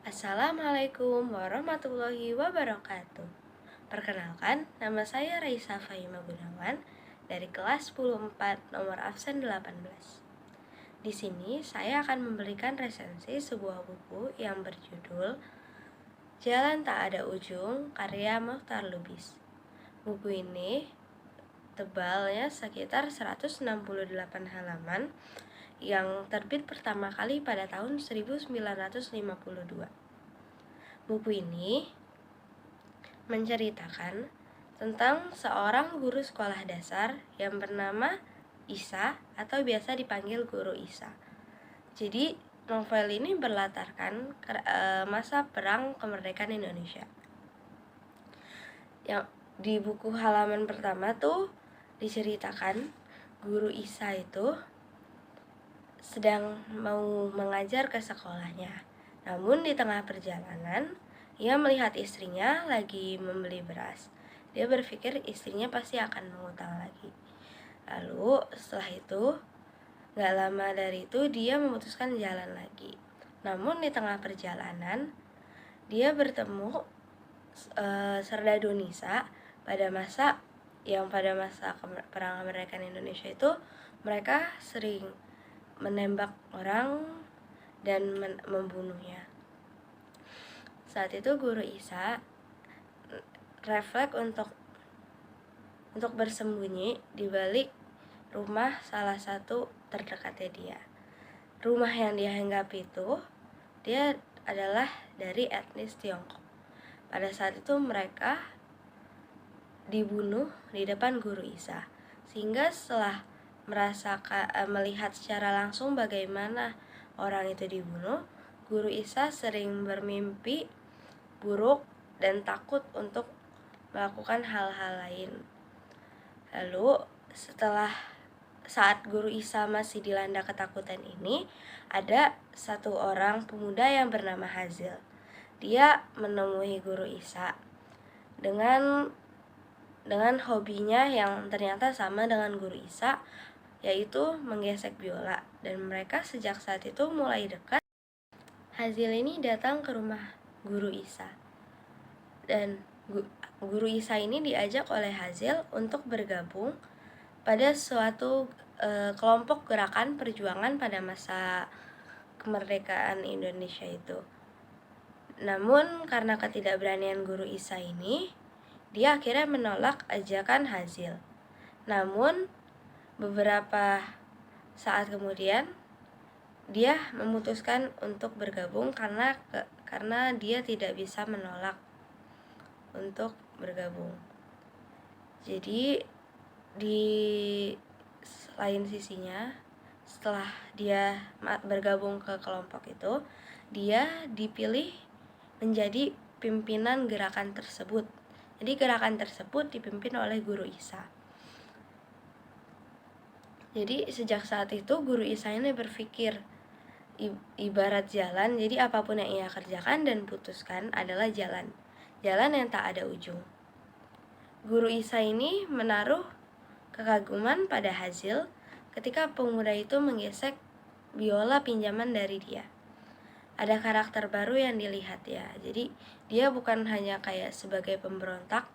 Assalamualaikum warahmatullahi wabarakatuh. Perkenalkan, nama saya Raisa Fahima Gunawan dari kelas 10-4 nomor absen 18. Di sini saya akan memberikan resensi sebuah buku yang berjudul Jalan Tak Ada Ujung karya Mokhtar Lubis. Buku ini tebalnya sekitar 168 halaman yang terbit pertama kali pada tahun 1952. Buku ini menceritakan tentang seorang guru sekolah dasar yang bernama Isa atau biasa dipanggil Guru Isa. Jadi novel ini berlatarkan masa perang kemerdekaan Indonesia. Yang di buku halaman pertama tuh diceritakan Guru Isa itu sedang mau mengajar ke sekolahnya. Namun di tengah perjalanan, ia melihat istrinya lagi membeli beras. Dia berpikir istrinya pasti akan mengutang lagi. Lalu setelah itu, gak lama dari itu dia memutuskan jalan lagi. Namun di tengah perjalanan, dia bertemu Serdadu Nisa pada masa perang kemerdekaan Indonesia itu mereka sering menembak orang dan membunuhnya. Saat itu Guru Isa refleks untuk bersembunyi di balik rumah salah satu terdekatnya dia. Rumah yang dia hinggapi itu dia adalah dari etnis Tiongkok. Pada saat itu mereka dibunuh di depan Guru Isa. Sehingga setelah melihat secara langsung bagaimana orang itu dibunuh, Guru Isa sering bermimpi buruk dan takut untuk melakukan hal-hal lain. Lalu saat Guru Isa masih dilanda ketakutan ini, ada satu orang pemuda yang bernama Hazil. Dia menemui Guru Isa dengan hobinya yang ternyata sama dengan Guru Isa, yaitu menggesek biola, dan mereka sejak saat itu mulai dekat. Hazil ini datang ke rumah Guru Isa, dan Guru Isa ini diajak oleh Hazil untuk bergabung pada suatu kelompok gerakan perjuangan pada masa kemerdekaan Indonesia itu. Namun karena ketidakberanian Guru Isa ini, dia akhirnya menolak ajakan Hazil. Namun beberapa saat kemudian dia memutuskan untuk bergabung karena dia tidak bisa menolak untuk bergabung. Jadi di lain sisinya, setelah dia bergabung ke kelompok itu, dia dipilih menjadi pimpinan gerakan tersebut. Jadi gerakan tersebut dipimpin oleh Guru Isa. Jadi sejak saat itu Guru Isa ini berpikir ibarat jalan, jadi apapun yang ia kerjakan dan putuskan adalah jalan yang tak ada ujung. Guru Isa ini menaruh kekaguman pada Hazil ketika pemuda itu menggesek biola pinjaman dari dia. Ada karakter baru yang dilihat ya. Jadi dia bukan hanya kayak sebagai pemberontak,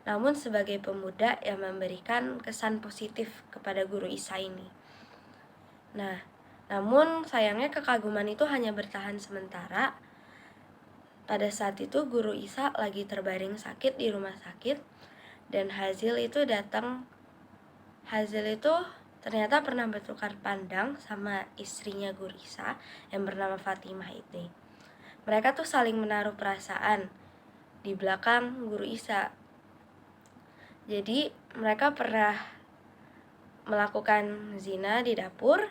namun sebagai pemuda yang memberikan kesan positif kepada Guru Isa ini. Nah, namun sayangnya kekaguman itu hanya bertahan sementara. Pada saat itu Guru Isa lagi terbaring sakit di rumah sakit, dan Hazil itu datang. Hazil itu ternyata pernah bertukar pandang sama istrinya Guru Isa yang bernama Fatimah itu. Mereka tuh saling menaruh perasaan di belakang Guru Isa. Jadi mereka pernah melakukan zina di dapur,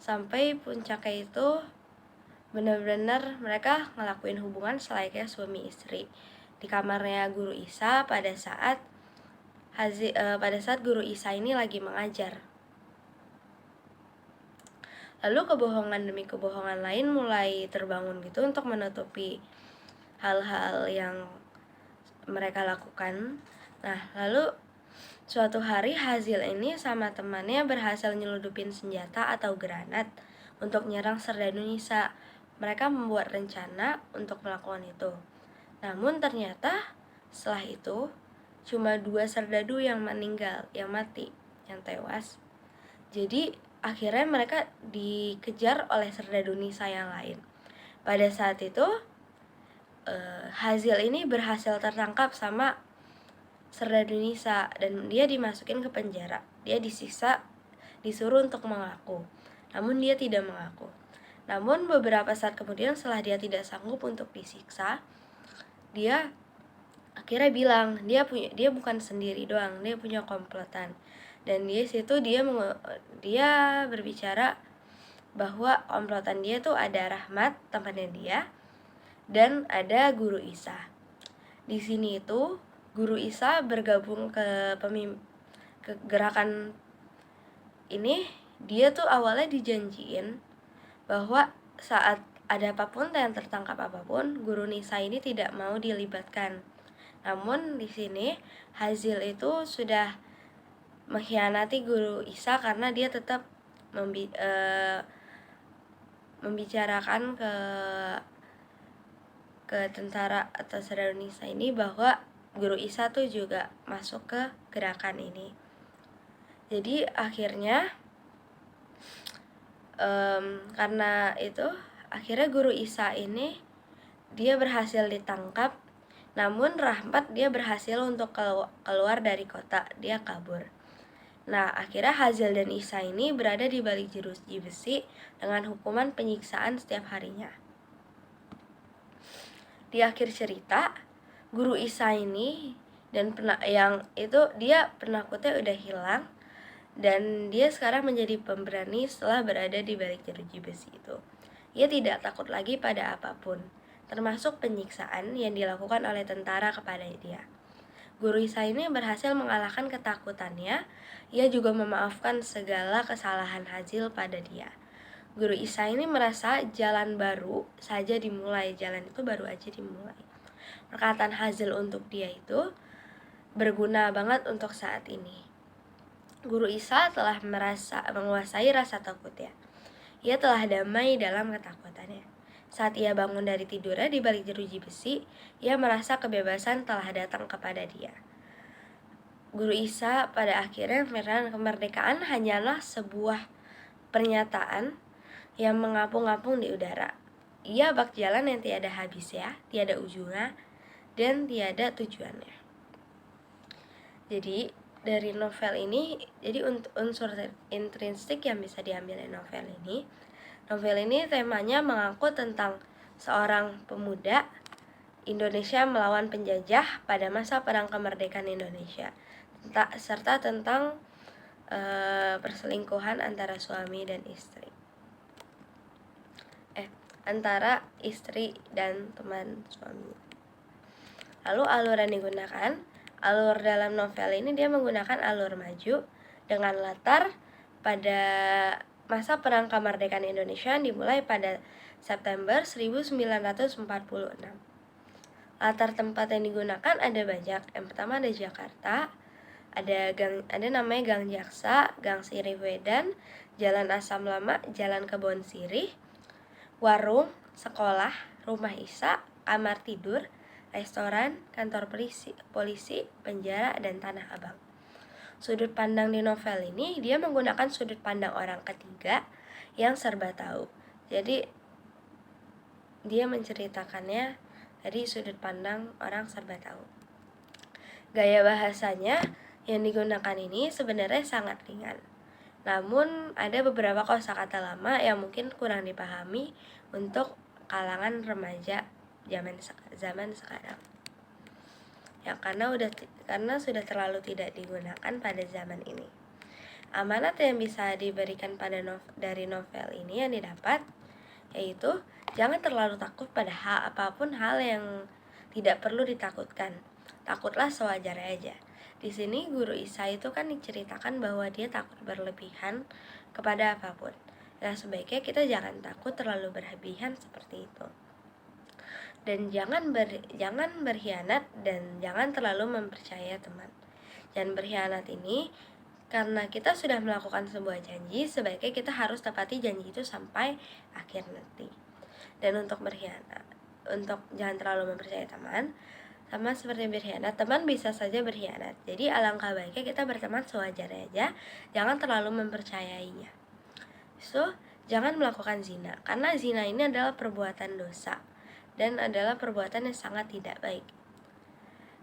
sampai puncaknya itu benar-benar mereka ngelakuin hubungan selayaknya suami istri di kamarnya Guru Isa pada saat Guru Isa ini lagi mengajar. Lalu kebohongan demi kebohongan lain mulai terbangun gitu untuk menutupi hal-hal yang mereka lakukan. Nah, lalu suatu hari Hazil ini sama temannya berhasil nyeludupin senjata atau granat untuk nyerang Serdadu Nisa. mereka membuat rencana untuk melakukan itu. Namun ternyata setelah itu cuma 2 serdadu yang meninggal, yang mati, yang tewas. Jadi akhirnya mereka dikejar oleh serdadu Nisa yang lain. Pada saat itu Hazil ini berhasil tertangkap sama serdadu Nisa dan dia dimasukin ke penjara. Dia disiksa, disuruh untuk mengaku. Namun dia tidak mengaku. Namun beberapa saat kemudian setelah dia tidak sanggup untuk disiksa, dia akhirnya bilang dia bukan sendiri doang, dia punya komplotan. Dan di situ dia berbicara bahwa komplotan dia tuh ada Rahmat, temannya dia, dan ada Guru Isa. Di sini itu Guru Isa bergabung ke gerakan ini. Dia tuh awalnya dijanjiin bahwa saat ada apapun yang tertangkap apapun, Guru Nisa ini tidak mau dilibatkan. Namun di sini Hazil itu sudah mengkhianati Guru Isa karena dia tetap membicarakan ke tentara atau serdadu Nisa ini bahwa Guru Isa tuh juga masuk ke gerakan ini. Jadi akhirnya karena itu akhirnya Guru Isa ini dia berhasil ditangkap. Namun Rahmat dia berhasil untuk keluar dari kota, dia kabur. Nah, akhirnya Hazil dan Isa ini berada di balik jeruji besi dengan hukuman penyiksaan setiap harinya. Di akhir cerita, Guru Isa ini dan yang itu dia penakutnya udah hilang dan dia sekarang menjadi pemberani setelah berada di balik jeruji besi itu. Ia tidak takut lagi pada apapun, termasuk penyiksaan yang dilakukan oleh tentara kepada dia. Guru Isa ini berhasil mengalahkan ketakutannya. Ia juga memaafkan segala kesalahan Hazil pada dia. Guru Isa ini merasa jalan baru saja dimulai, jalan itu baru aja dimulai. Perkataan Hazil untuk dia itu berguna banget untuk saat ini. Guru Isa telah menguasai rasa takutnya. Ia telah damai dalam ketakutannya. Saat ia bangun dari tidurnya di balik jeruji besi, ia merasa kebebasan telah datang kepada dia. Guru Isa pada akhirnya menyatakan kemerdekaan hanyalah sebuah pernyataan yang mengapung-apung di udara. Ia bak jalan yang tiada habisnya, tiada ujungnya, dan tiada tujuannya. Jadi dari novel ini, jadi unsur intrinsik yang bisa diambil dari novel ini. Novel ini temanya mengangkut tentang seorang pemuda Indonesia melawan penjajah pada masa Perang Kemerdekaan Indonesia, serta tentang perselingkuhan antara suami dan istri, antara istri dan teman suami. Lalu alur yang digunakan, alur dalam novel ini dia menggunakan alur maju dengan latar pada masa Perang Kemerdekaan Indonesia yang dimulai pada September 1946. Latar tempat yang digunakan ada banyak. Yang pertama ada Jakarta, ada namanya Gang Jaksa, Gang Sirih Wedan, Jalan Asam Lama, Jalan Kebon Sirih, warung, sekolah, rumah Isa, kamar tidur, restoran, kantor polisi, penjara, dan Tanah Abang. Sudut pandang di novel ini dia menggunakan sudut pandang orang ketiga yang serba tahu. Jadi dia menceritakannya dari sudut pandang orang serba tahu. Gaya bahasanya yang digunakan ini sebenarnya sangat ringan. Namun ada beberapa kosakata lama yang mungkin kurang dipahami untuk kalangan remaja zaman sekarang. Ya karena sudah terlalu tidak digunakan pada zaman ini. Amanat yang bisa diberikan dari novel ini yang didapat yaitu jangan terlalu takut pada apapun hal yang tidak perlu ditakutkan. Takutlah sewajarnya aja. Di sini Guru Isa itu kan diceritakan bahwa dia takut berlebihan kepada apapun. Nah, sebaiknya kita jangan takut terlalu berlebihan seperti itu. Dan jangan berkhianat dan jangan terlalu mempercayai teman. Jangan berkhianat ini karena kita sudah melakukan sebuah janji, sebaiknya kita harus tepati janji itu sampai akhir nanti. Dan untuk berkhianat, untuk jangan terlalu mempercayai teman, sama seperti berkhianat, teman bisa saja berkhianat. Jadi alangkah baiknya kita berteman sewajarnya aja, jangan terlalu mempercayainya. So, jangan melakukan zina, karena zina ini adalah perbuatan dosa dan adalah perbuatan yang sangat tidak baik.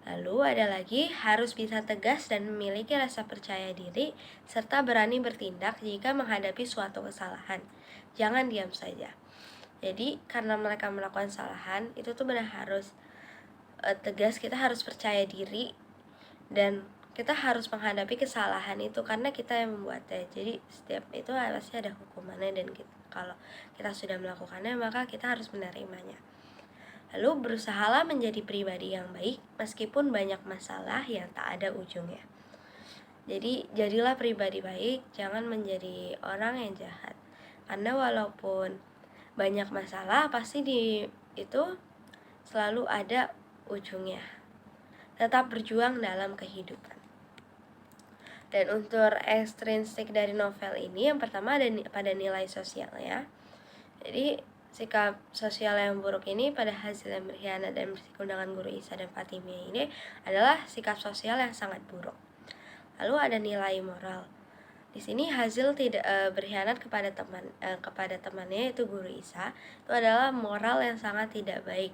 Lalu ada lagi, harus bisa tegas dan memiliki rasa percaya diri serta berani bertindak jika menghadapi suatu kesalahan. Jangan diam saja. Jadi karena mereka melakukan kesalahan, itu tuh benar harus tegas, kita harus percaya diri dan kita harus menghadapi kesalahan itu karena kita yang membuatnya. Jadi setiap itu pasti ada hukumannya, dan kalau kita sudah melakukannya maka kita harus menerimanya. Lalu berusahalah menjadi pribadi yang baik meskipun banyak masalah yang tak ada ujungnya. Jadi jadilah pribadi baik, jangan menjadi orang yang jahat. Karena walaupun banyak masalah pasti itu selalu ada ujungnya. Tetap berjuang dalam kehidupan. Dan untuk ekstrinsik dari novel ini, yang pertama ada pada nilai sosialnya. Jadi sikap sosial yang buruk ini pada hasil yang berkhianat dan bersikup dengan guru Isa dan Fatimiyah ini adalah sikap sosial yang sangat buruk. Lalu ada nilai moral. Di sini Hazil tidak berkhianat kepada temannya, yaitu guru Isa. Itu adalah moral yang sangat tidak baik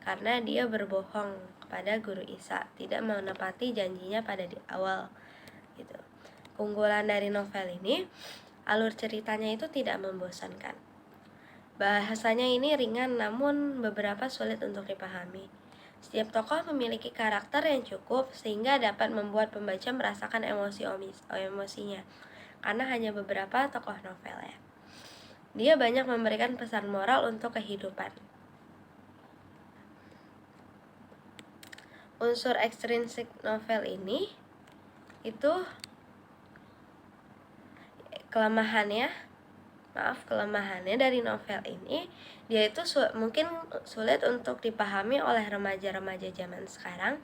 karena dia berbohong kepada guru Isa, tidak menepati janjinya pada di awal gitu. Keunggulan dari novel ini, alur ceritanya itu tidak membosankan. Bahasanya ini ringan namun beberapa sulit untuk dipahami. Setiap tokoh memiliki karakter yang cukup sehingga dapat membuat pembaca merasakan emosinya. Karena hanya beberapa tokoh novel ya. Dia banyak memberikan pesan moral untuk kehidupan. Unsur ekstrinsik novel ini itu kelemahannya dari novel ini, dia itu mungkin sulit untuk dipahami oleh remaja-remaja zaman sekarang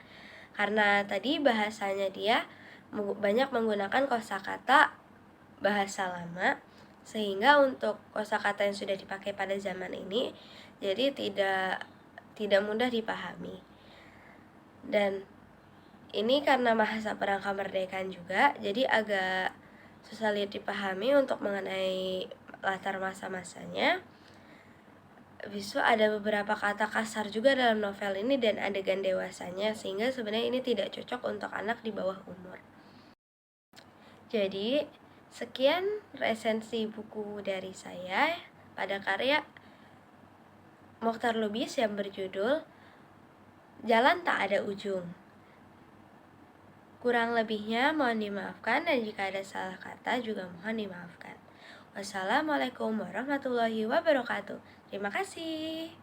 karena tadi bahasanya dia banyak menggunakan kosakata bahasa lama, sehingga untuk kosakata yang sudah dipakai pada zaman ini jadi tidak mudah dipahami. Dan ini karena masa perang kemerdekaan juga, jadi agak susah dipahami untuk mengenai latar masa-masanya. Bisa ada beberapa kata kasar juga dalam novel ini dan adegan dewasanya, sehingga sebenarnya ini tidak cocok untuk anak di bawah umur. Jadi sekian resensi buku dari saya pada karya Mokhtar Lubis yang berjudul Jalan Tak Ada Ujung. Kurang lebihnya mohon dimaafkan, dan jika ada salah kata juga mohon dimaafkan. Wassalamualaikum warahmatullahi wabarakatuh. Terima kasih.